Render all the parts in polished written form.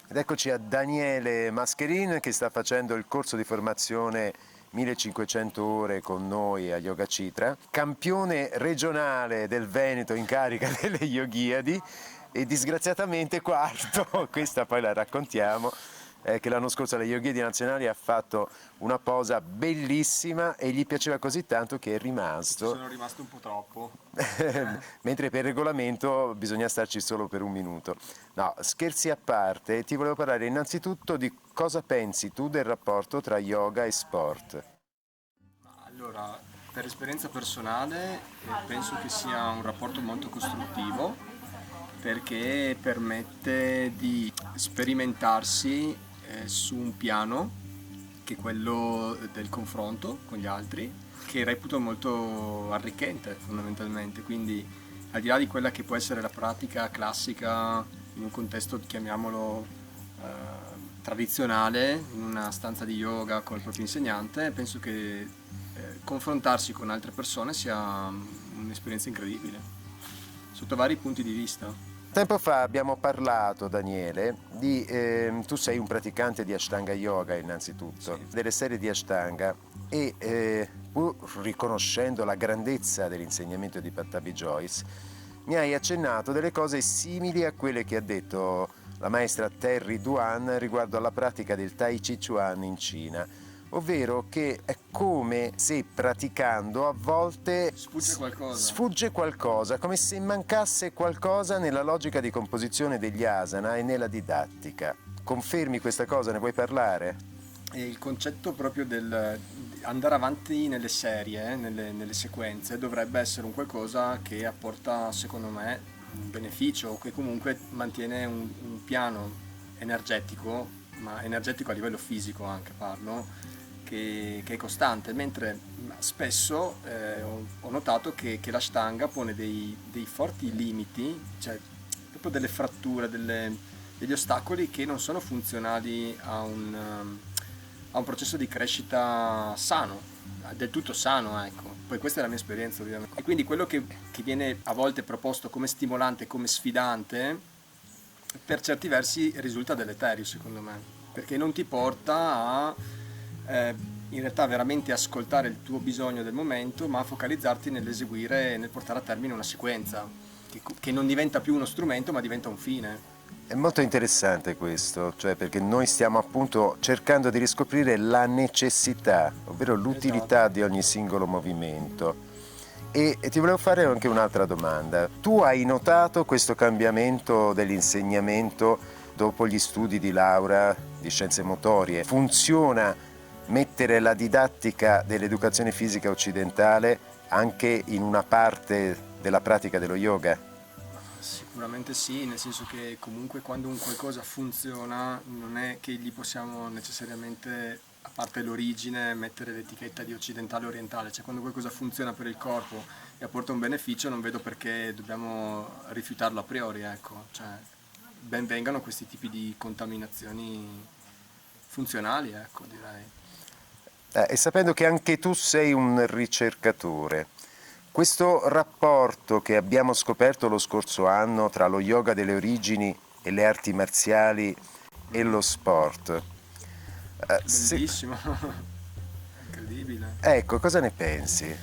Ed eccoci a Daniele Mascherin che sta facendo il corso di formazione 1500 ore con noi a Yoga Citra, campione regionale del Veneto in carica delle Yoghiadi e disgraziatamente quarto, questa poi la raccontiamo, che l'anno scorso alle Yoghiadi nazionali ha fatto una posa bellissima e gli piaceva così tanto che è rimasto. Sono rimasto un po' troppo. Mentre per regolamento bisogna starci solo per un minuto. No, scherzi a parte, ti volevo parlare innanzitutto di cosa pensi tu del rapporto tra yoga e sport. Allora, per esperienza personale penso che sia un rapporto molto costruttivo perché permette di sperimentarsi su un piano che è quello del confronto con gli altri, che reputo molto arricchente fondamentalmente, quindi al di là di quella che può essere la pratica classica in un contesto, chiamiamolo tradizionale, in una stanza di yoga con il proprio insegnante, penso che confrontarsi con altre persone sia un'esperienza incredibile, sotto vari punti di vista. Tempo fa abbiamo parlato, Daniele, tu sei un praticante di Ashtanga Yoga innanzitutto, Sì. delle serie di Ashtanga e pur riconoscendo la grandezza dell'insegnamento di Pattabhi Jois, mi hai accennato delle cose simili a quelle che ha detto la maestra Terry Duan riguardo alla pratica del Tai Chi Chuan in Cina, ovvero che è come se praticando a volte sfugge qualcosa, come se mancasse qualcosa nella logica di composizione degli asana e nella didattica. Confermi questa cosa? Ne vuoi parlare? E il concetto proprio del andare avanti nelle serie, nelle sequenze, dovrebbe essere un qualcosa che apporta, secondo me, un beneficio, che comunque mantiene un piano energetico, ma energetico a livello fisico anche parlo, che è costante, mentre spesso ho notato che l'Ashtanga pone dei forti limiti, cioè proprio delle fratture, degli ostacoli che non sono funzionali a un processo di crescita sano, del tutto sano, ecco. Poi questa è la mia esperienza ovviamente. E quindi quello che viene a volte proposto come stimolante, come sfidante, per certi versi risulta deleterio secondo me, perché non ti porta a in realtà veramente ascoltare il tuo bisogno del momento, ma a focalizzarti nell'eseguire e nel portare a termine una sequenza, che non diventa più uno strumento ma diventa un fine. È molto interessante questo, cioè perché noi stiamo appunto cercando di riscoprire la necessità, ovvero l'utilità di ogni singolo movimento. E ti volevo fare anche un'altra domanda. Tu hai notato questo cambiamento dell'insegnamento dopo gli studi di laurea di scienze motorie? Funziona mettere la didattica dell'educazione fisica occidentale anche in una parte della pratica dello yoga? Sicuramente sì, nel senso che comunque quando un qualcosa funziona non è che gli possiamo necessariamente, a parte l'origine, mettere l'etichetta di occidentale o orientale, cioè quando qualcosa funziona per il corpo e apporta un beneficio non vedo perché dobbiamo rifiutarlo a priori, ecco, cioè ben vengano questi tipi di contaminazioni funzionali, ecco, direi. E sapendo che anche tu sei un ricercatore, questo rapporto che abbiamo scoperto lo scorso anno tra lo yoga delle origini e le arti marziali e lo sport, Bellissimo, incredibile. ecco, cosa ne pensi?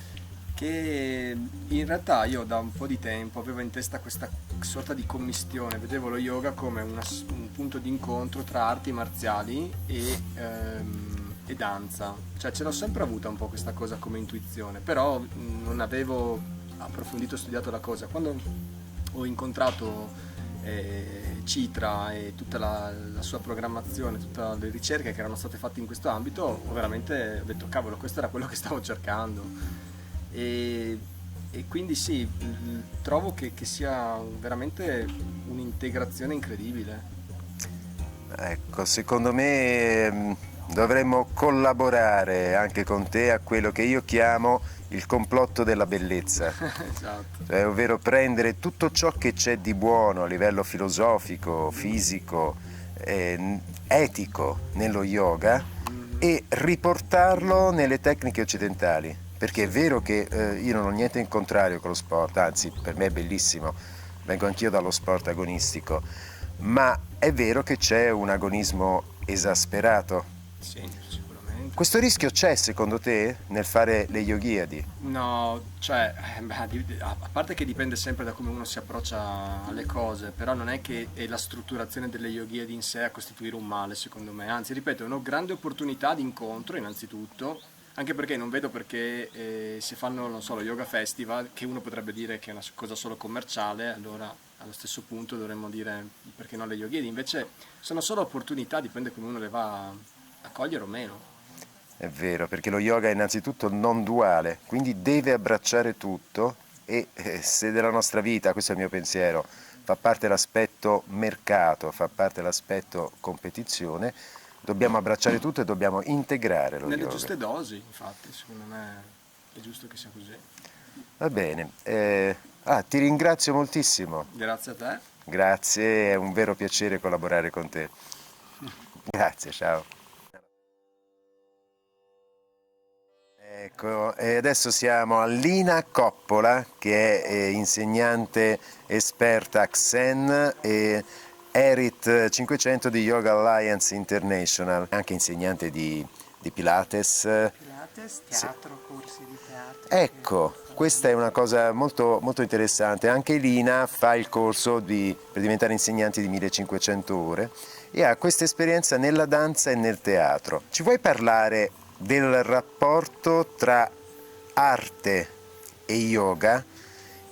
Che in realtà io da un po' di tempo avevo in testa questa sorta di commistione, vedevo lo yoga come un punto di incontro tra arti marziali e danza, cioè ce l'ho sempre avuta un po' questa cosa come intuizione, però non avevo approfondito, studiato la cosa. Quando ho incontrato Citra e tutta la sua programmazione, tutte le ricerche che erano state fatte in questo ambito, ho detto cavolo, questo era quello che stavo cercando. E, e quindi sì, trovo che sia veramente un'integrazione incredibile. Ecco, secondo me dovremmo collaborare anche con te a quello che io chiamo il complotto della bellezza, Esatto. cioè, ovvero prendere tutto ciò che c'è di buono a livello filosofico, fisico, etico nello yoga e riportarlo nelle tecniche occidentali. Perché è vero che io non ho niente in contrario con lo sport, anzi per me è bellissimo, vengo anch'io dallo sport agonistico, ma è vero che c'è un agonismo esasperato. Sì, sicuramente. Questo rischio c'è secondo te nel fare le yoghiadi? No, cioè, a parte che dipende sempre da come uno si approccia alle cose, però non è che è la strutturazione delle yoghiadi in sé a costituire un male, secondo me. Anzi, ripeto, è una grande opportunità di incontro, innanzitutto, anche perché non vedo perché se fanno, non so, lo yoga festival, che uno potrebbe dire che è una cosa solo commerciale, allora allo stesso punto dovremmo dire perché no le yoghiadi. Invece sono solo opportunità, dipende come uno le va a cogliere o meno. È vero, perché lo yoga è innanzitutto non duale, quindi deve abbracciare tutto e se della nostra vita, questo è il mio pensiero, fa parte l'aspetto mercato, fa parte l'aspetto competizione, dobbiamo abbracciare tutto e dobbiamo integrare lo Nelle yoga. giuste dosi, infatti, secondo me è giusto che sia così. Va bene, ti ringrazio moltissimo, Grazie a te. grazie, è un vero piacere collaborare con te. Grazie, ciao. Ecco, e adesso siamo a Lina Coppola, che è insegnante esperta Xen e Erit 500 di Yoga Alliance International, anche insegnante di Pilates. Pilates, Sì. teatro, corsi di teatro. Ecco, questa è una cosa molto, molto interessante. Anche Lina fa il corso per diventare insegnante di 1500 ore e ha questa esperienza nella danza e nel teatro. Ci vuoi parlare del rapporto tra arte e yoga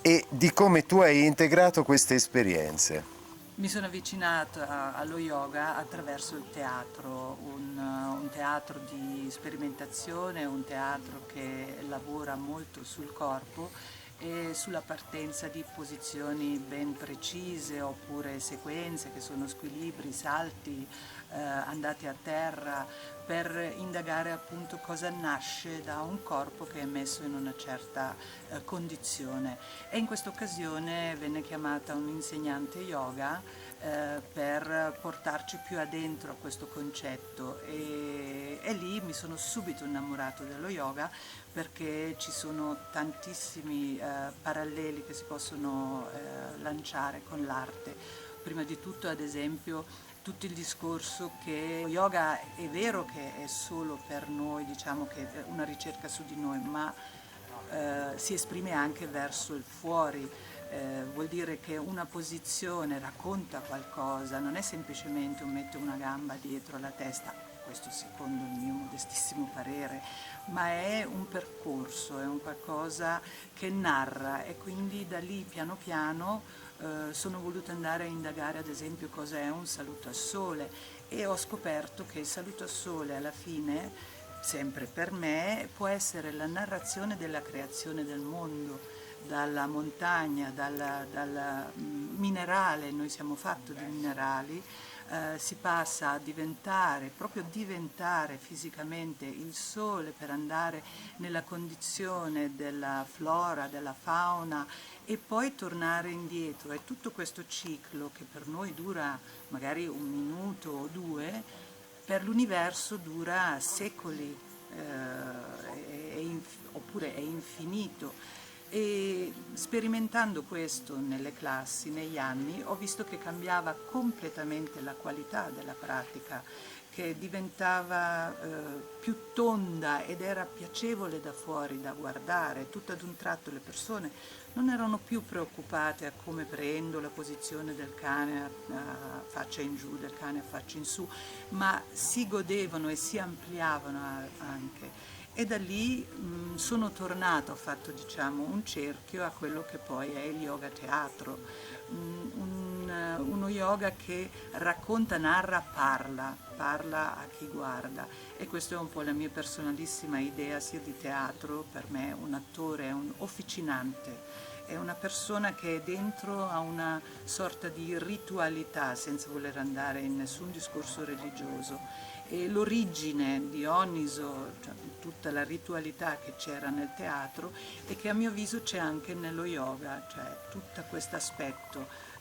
e di come tu hai integrato queste esperienze? Mi sono avvicinata allo yoga attraverso il teatro, un teatro di sperimentazione, un teatro che lavora molto sul corpo e sulla partenza di posizioni ben precise oppure sequenze che sono squilibri, salti, andati a terra per indagare appunto cosa nasce da un corpo che è messo in una certa condizione. E in questa occasione venne chiamata un'insegnante yoga per portarci più addentro a questo concetto e lì mi sono subito innamorato dello yoga perché ci sono tantissimi paralleli che si possono lanciare con l'arte. Prima di tutto, ad esempio, tutto il discorso che lo yoga è vero che è solo per noi, diciamo che è una ricerca su di noi, ma si esprime anche verso il fuori. Vuol dire che una posizione racconta qualcosa, non è semplicemente un mettere una gamba dietro la testa, questo secondo il mio modestissimo parere, ma è un percorso, è un qualcosa che narra e quindi da lì piano piano sono voluta andare a indagare ad esempio cos'è un saluto al sole e ho scoperto che il saluto al sole alla fine, sempre per me, può essere la narrazione della creazione del mondo, dalla montagna, dal minerale, noi siamo fatti di minerali, si passa a diventare, proprio diventare fisicamente il sole per andare nella condizione della flora, della fauna e poi tornare indietro. E tutto questo ciclo che per noi dura magari un minuto o due, per l'universo dura secoli, oppure è infinito. E sperimentando questo nelle classi, negli anni, ho visto che cambiava completamente la qualità della pratica, che diventava più tonda ed era piacevole da fuori da guardare. Tutto ad un tratto le persone non erano più preoccupate a come prendo la posizione del cane a faccia in giù, del cane a faccia in su, ma si godevano e si ampliavano anche. E da lì sono tornata, ho fatto diciamo un cerchio a quello che poi è il yoga teatro, uno yoga che racconta, narra, parla a chi guarda e questa è un po' la mia personalissima idea sia di teatro, per me un attore è un officinante è una persona che è dentro a una sorta di ritualità, senza voler andare in nessun discorso religioso. E l'origine di Dioniso, cioè tutta la ritualità che c'era nel teatro e che a mio avviso c'è anche nello yoga, cioè tutto questo aspetto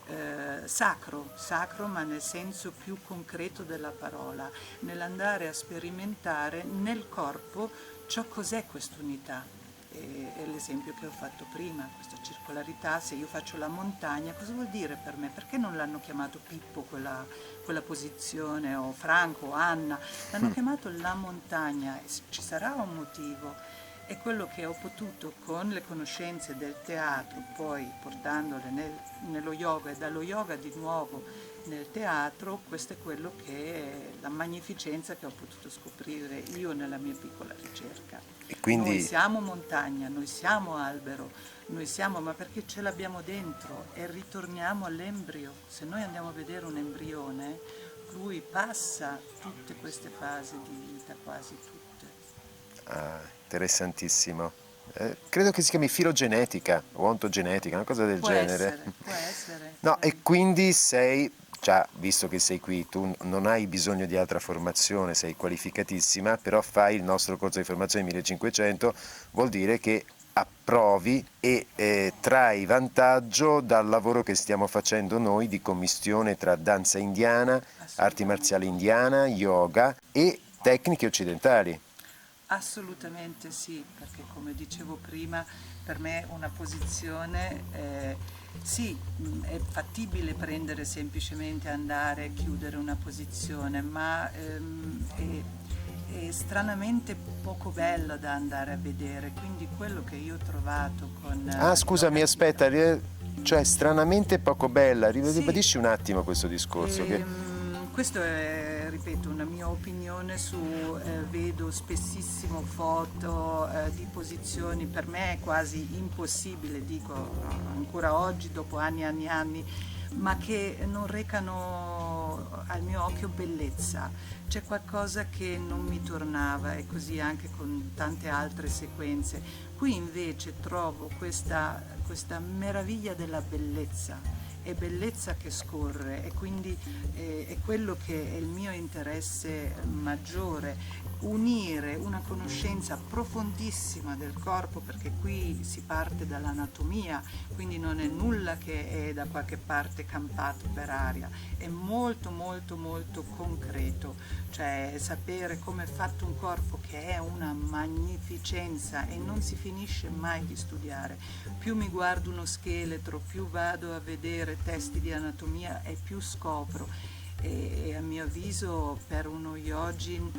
sacro ma nel senso più concreto della parola, nell'andare a sperimentare nel corpo ciò cos'è quest'unità. È l'esempio che ho fatto prima, questa circolarità. Se io faccio la montagna, cosa vuol dire per me? Perché non l'hanno chiamato Pippo quella posizione, o Franco, o Anna? L'hanno chiamato la montagna, e ci sarà un motivo. È quello che ho potuto con le conoscenze del teatro, poi portandole nello yoga e dallo yoga di nuovo nel teatro, questo è quello che è la magnificenza che ho potuto scoprire io nella mia piccola ricerca. E quindi... Noi siamo montagna, noi siamo albero, noi siamo, ma perché ce l'abbiamo dentro e ritorniamo all'embrio. Se noi andiamo a vedere un embrione, lui passa tutte queste fasi di vita, quasi tutte. Ah, interessantissimo. Credo che si chiami filogenetica o ontogenetica, una cosa del genere. Può essere. No, e quindi sei, già visto che sei qui, tu non hai bisogno di altra formazione, sei qualificatissima, però fai il nostro corso di formazione 1500, vuol dire che approvi e trai vantaggio dal lavoro che stiamo facendo noi di commistione tra danza indiana, arti marziali indiana, yoga e tecniche occidentali. Assolutamente sì, perché come dicevo prima, per me una posizione, sì, è fattibile prendere semplicemente andare e chiudere una posizione, ma è stranamente poco bella da andare a vedere, quindi quello che io ho trovato con... Ah, scusami, aspetta, cioè stranamente poco bella, Sì, ribadisci un attimo questo discorso. questo è, ripeto, una mia opinione su, vedo spessissimo foto di posizioni, per me è quasi impossibile, dico ancora oggi, dopo anni e anni e anni, ma che non recano al mio occhio bellezza. C'è qualcosa che non mi tornava, e così anche con tante altre sequenze. Qui invece trovo questa meraviglia della bellezza, è bellezza che scorre, e quindi è quello che è il mio interesse maggiore, unire una conoscenza profondissima del corpo, perché qui si parte dall'anatomia, quindi non è nulla che è da qualche parte campato per aria, è molto molto molto concreto, cioè sapere come è fatto un corpo, che è una magnificenza e non si finisce mai di studiare. Più mi guardo uno scheletro, più vado a vedere testi di anatomia e più scopro. E a mio avviso per uno yogin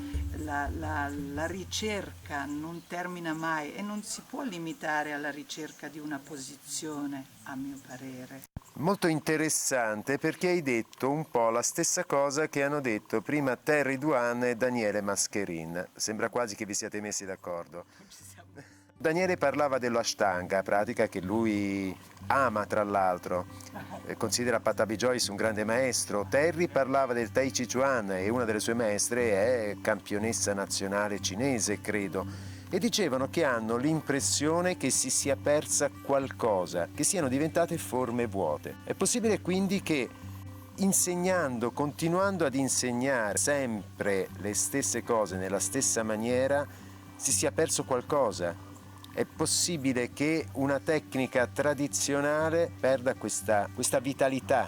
la ricerca non termina mai e non si può limitare alla ricerca di una posizione, a mio parere. Molto interessante, perché hai detto un po' la stessa cosa che hanno detto prima Terry Duan e Daniele Mascherin. Sembra quasi che vi siate messi d'accordo. Daniele parlava dell'Ashtanga, pratica che lui ama tra l'altro, considera Pattabhi Jois un grande maestro. Terry parlava del Tai Chi Chuan e una delle sue maestre è campionessa nazionale cinese, credo. E dicevano che hanno l'impressione che si sia persa qualcosa, che siano diventate forme vuote. È possibile quindi che insegnando, continuando ad insegnare sempre le stesse cose nella stessa maniera, si sia perso qualcosa? È possibile che una tecnica tradizionale perda questa vitalità?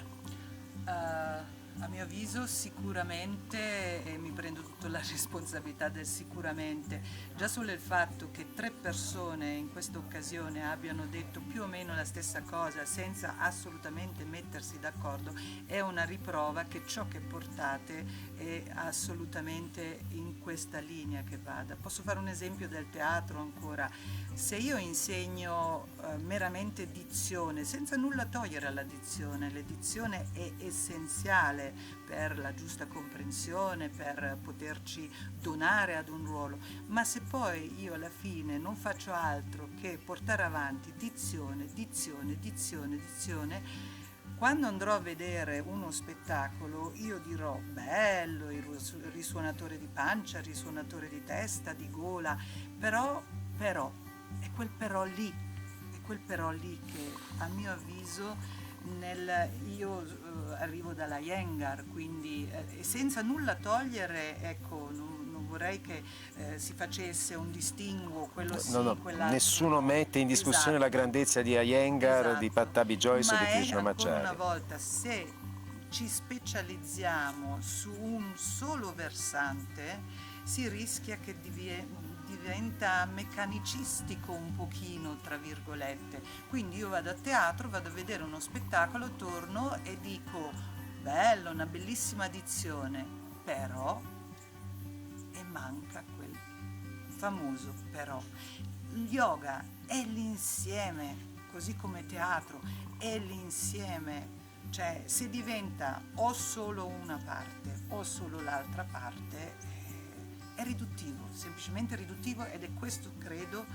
A mio avviso sicuramente, e mi prendo tutta la responsabilità del sicuramente, già solo il fatto che 3 persone in questa occasione abbiano detto più o meno la stessa cosa senza assolutamente mettersi d'accordo è una riprova che ciò che portate è assolutamente in questa linea che vada. Posso fare un esempio del teatro ancora? Se io insegno meramente dizione, senza nulla togliere alla dizione, l'edizione è essenziale per la giusta comprensione, per poterci donare ad un ruolo, ma se poi io alla fine non faccio altro che portare avanti dizione, dizione, dizione, dizione, quando andrò a vedere uno spettacolo io dirò bello, il risuonatore di pancia, il risuonatore di testa, di gola, però, è quel però lì, è quel però lì che a mio avviso io arrivo dalla Iyengar, quindi senza nulla togliere, ecco, non vorrei che si facesse un distinguo, quello sì, No, quell'altro nessuno no. mette in discussione la Esatto. grandezza di Iyengar, di Esatto, Pattabhi Jois o ma di è ancora una Krishnamacharya. volta, se ci specializziamo su un solo versante, si rischia che diventa meccanicistico un pochino, tra virgolette. Quindi io vado a teatro, vado a vedere uno spettacolo, torno e dico, bello, una bellissima dizione, però, e manca quel famoso però. Yoga è l'insieme, così come teatro, è l'insieme, cioè se diventa o solo una parte o solo l'altra parte è riduttivo, semplicemente riduttivo, ed è questo credo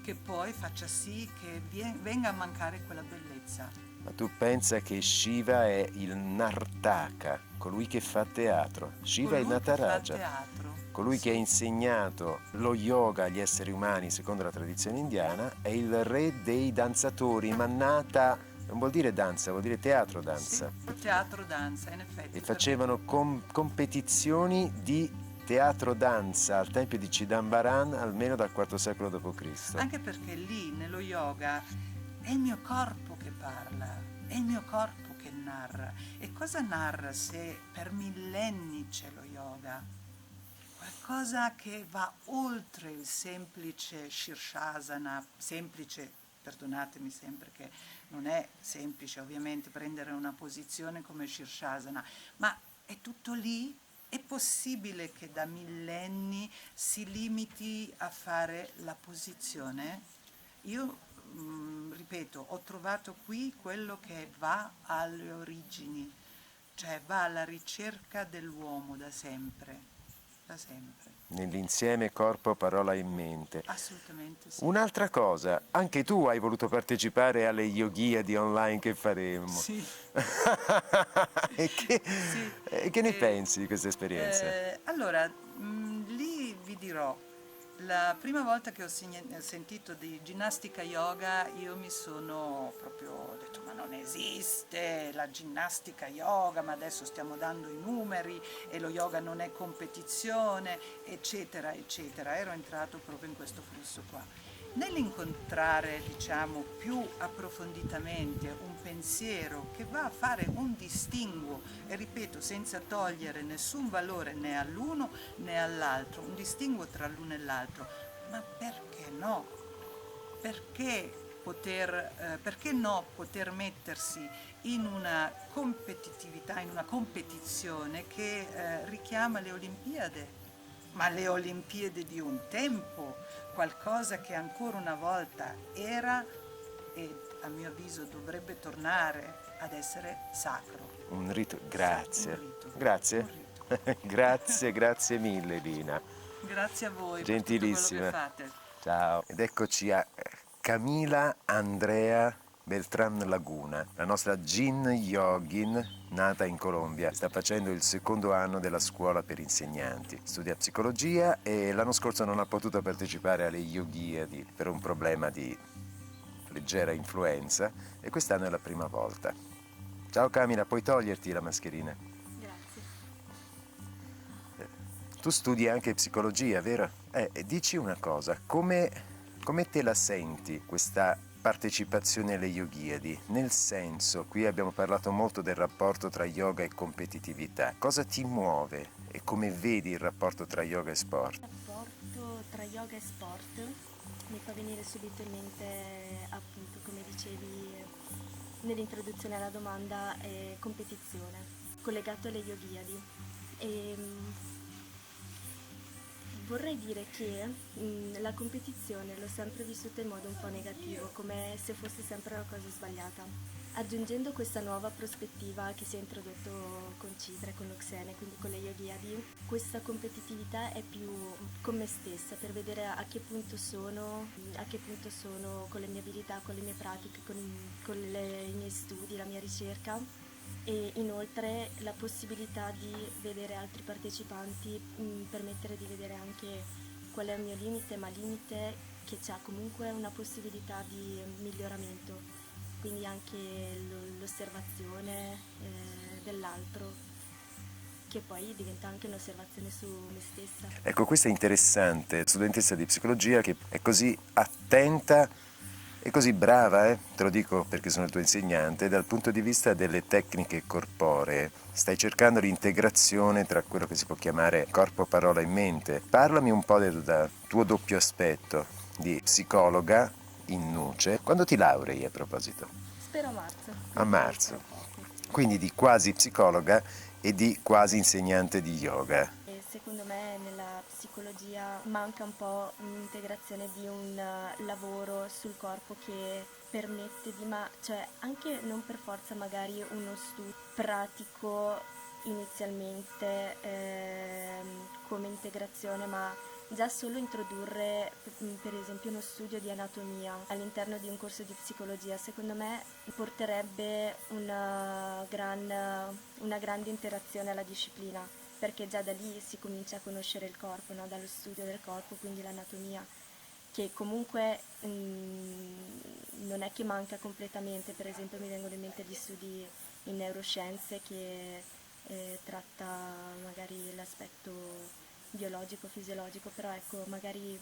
che poi faccia sì che venga a mancare quella bellezza. Ma tu pensa che Shiva è il Nartaka, colui che fa teatro. Shiva è il Colui che fa Nataraja, teatro, colui che ha sì, insegnato lo yoga agli esseri umani secondo la tradizione indiana, è il re dei danzatori, ma nata non vuol dire danza, vuol dire teatro sì, danza. teatro danza in effetti. E facevano competizioni di teatro danza al tempio di Chidambaran almeno dal IV secolo d.C. Anche perché lì nello yoga è il mio corpo che parla, è il mio corpo che narra. E cosa narra se per millenni c'è lo yoga? Qualcosa che va oltre il semplice Shirshasana, semplice, perdonatemi sempre che non è semplice ovviamente prendere una posizione come Shirshasana, ma è tutto lì. È possibile che da millenni si limiti a fare la posizione? Io, ripeto, ho trovato qui quello che va alle origini, cioè va alla ricerca dell'uomo da sempre, da sempre. Nell'insieme corpo, parola e mente. Assolutamente sì. Un'altra cosa, anche tu hai voluto partecipare alle Yoghiadi online che faremmo. Sì. e che, Sì, e che ne pensi di questa esperienza? allora, lì vi dirò, la prima volta che ho sentito di ginnastica yoga io mi sono proprio detto ma non esiste la ginnastica yoga, ma adesso stiamo dando i numeri e lo yoga non è competizione, eccetera, eccetera. Ero entrato proprio in questo flusso qua. Nell'incontrare, diciamo, più approfonditamente un pensiero che va a fare un distinguo, e ripeto, senza togliere nessun valore né all'uno né all'altro, un distinguo tra l'uno e l'altro, ma perché no? Perché no poter mettersi in una competitività, in una competizione che richiama le Olimpiadi, ma le Olimpiadi di un tempo, qualcosa che ancora una volta era e a mio avviso dovrebbe tornare ad essere sacro. Un rito, grazie. Un rito. Grazie. Un rito. Grazie mille Lina. Grazie a voi per tutto quello Gentilissima. che fate. Ciao. Ed eccoci a Camila Andrea Beltran Laguna, la nostra Jin Yogin nata in Colombia. Sta facendo il secondo anno della scuola per insegnanti. Studia psicologia e l'anno scorso non ha potuto partecipare alle Yoghiadi per un problema di leggera influenza e quest'anno è la prima volta. Ciao Camila, puoi toglierti la mascherina? Grazie. Tu studi anche psicologia, vero? Dici una cosa, come te la senti questa partecipazione alle Yoghiadi? Nel senso, qui abbiamo parlato molto del rapporto tra yoga e competitività. Cosa ti muove e come vedi il rapporto tra yoga e sport? Il rapporto tra yoga e sport mi fa venire subito in mente, appunto, come dicevi nell'introduzione alla domanda, è competizione, collegato alle Yoghiadi. E vorrei dire che la competizione l'ho sempre vissuta in modo un po' negativo, come se fosse sempre una cosa sbagliata. Aggiungendo questa nuova prospettiva che si è introdotto con Cidra, con l'Oxene, quindi con le Yoghiadi, questa competitività è più con me stessa, per vedere a che punto sono con le mie abilità, con le mie pratiche, con i miei studi, la mia ricerca, e inoltre la possibilità di vedere altri partecipanti, permettere di vedere anche qual è il mio limite, ma limite che c'è comunque una possibilità di miglioramento, quindi anche l'osservazione dell'altro, che poi diventa anche un'osservazione su me stessa. Ecco, questa è interessante, studentessa di psicologia che è così attenta e così brava, te lo dico perché sono il tuo insegnante, dal punto di vista delle tecniche corporee. Stai cercando l'integrazione tra quello che si può chiamare corpo, parola e mente. Parlami un po' del tuo doppio aspetto di psicologa in nuce. Quando ti laurei, a proposito? Spero a marzo. A marzo. Quindi di quasi psicologa e di quasi insegnante di yoga. E secondo me nella psicologia manca un po' un'integrazione di un lavoro sul corpo che permette cioè anche non per forza magari uno studio pratico inizialmente come integrazione, ma già solo introdurre per esempio uno studio di anatomia all'interno di un corso di psicologia, secondo me porterebbe una grande interazione alla disciplina, perché già da lì si comincia a conoscere il corpo, no? Dallo studio del corpo, quindi l'anatomia, che comunque non è che manca completamente. Per esempio mi vengono in mente gli studi in neuroscienze che tratta magari l'aspetto biologico, fisiologico, però ecco, magari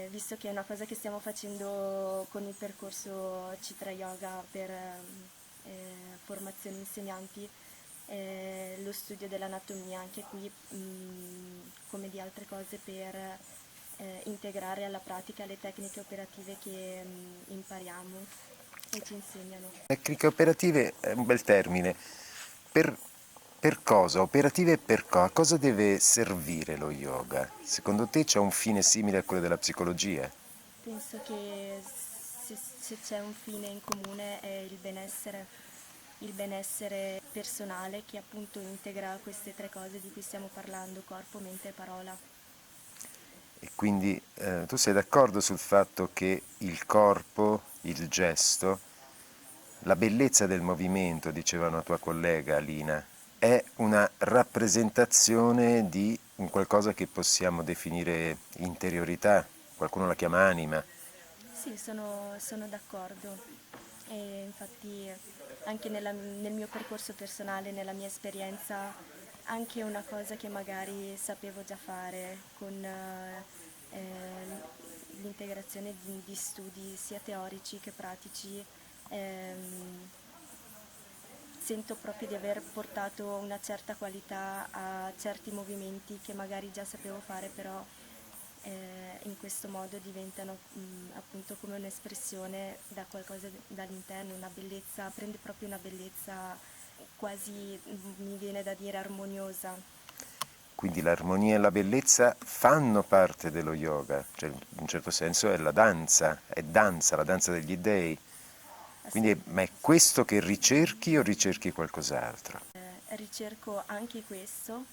visto che è una cosa che stiamo facendo con il percorso Citra Yoga per formazione insegnanti, lo studio dell'anatomia, anche qui come di altre cose, per integrare alla pratica le tecniche operative che impariamo e ci insegnano. Tecniche operative è un bel termine. Per cosa? Operative per cosa? A cosa deve servire lo yoga? Secondo te c'è un fine simile a quello della psicologia? Penso che se c'è un fine in comune è il benessere personale, che appunto integra queste tre cose di cui stiamo parlando: corpo, mente e parola. E quindi tu sei d'accordo sul fatto che il corpo, il gesto, la bellezza del movimento, diceva una tua collega Alina, è una rappresentazione di un qualcosa che possiamo definire interiorità, qualcuno la chiama anima. Sì, sono d'accordo, e infatti anche nel mio percorso personale, nella mia esperienza, anche una cosa che magari sapevo già fare con l'integrazione di studi sia teorici che pratici, sento proprio di aver portato una certa qualità a certi movimenti che magari già sapevo fare, però in questo modo diventano appunto come un'espressione da qualcosa dall'interno, una bellezza, prende proprio una bellezza quasi, mi viene da dire, armoniosa. Quindi l'armonia e la bellezza fanno parte dello yoga, cioè in un certo senso è la danza, la danza degli dei. Quindi ma è questo che ricerchi o ricerchi qualcos'altro? Ricerco anche questo,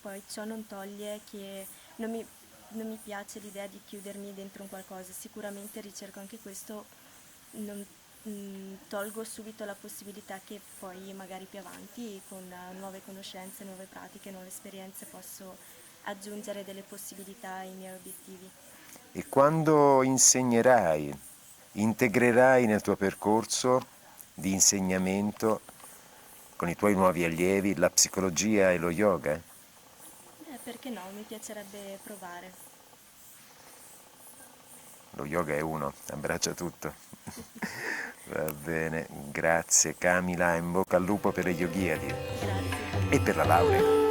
poi ciò non toglie che non mi piace l'idea di chiudermi dentro un qualcosa. Sicuramente ricerco anche questo, non tolgo subito la possibilità che poi magari più avanti con nuove conoscenze, nuove pratiche, nuove esperienze posso aggiungere delle possibilità ai miei obiettivi. E quando insegnerai, integrerai nel tuo percorso di insegnamento con i tuoi nuovi allievi la psicologia e lo yoga? Perché no, mi piacerebbe provare. Lo yoga è uno, abbraccia tutto. Va bene, grazie Camila, in bocca al lupo per le Yoghiadi Grazie. e per la laurea.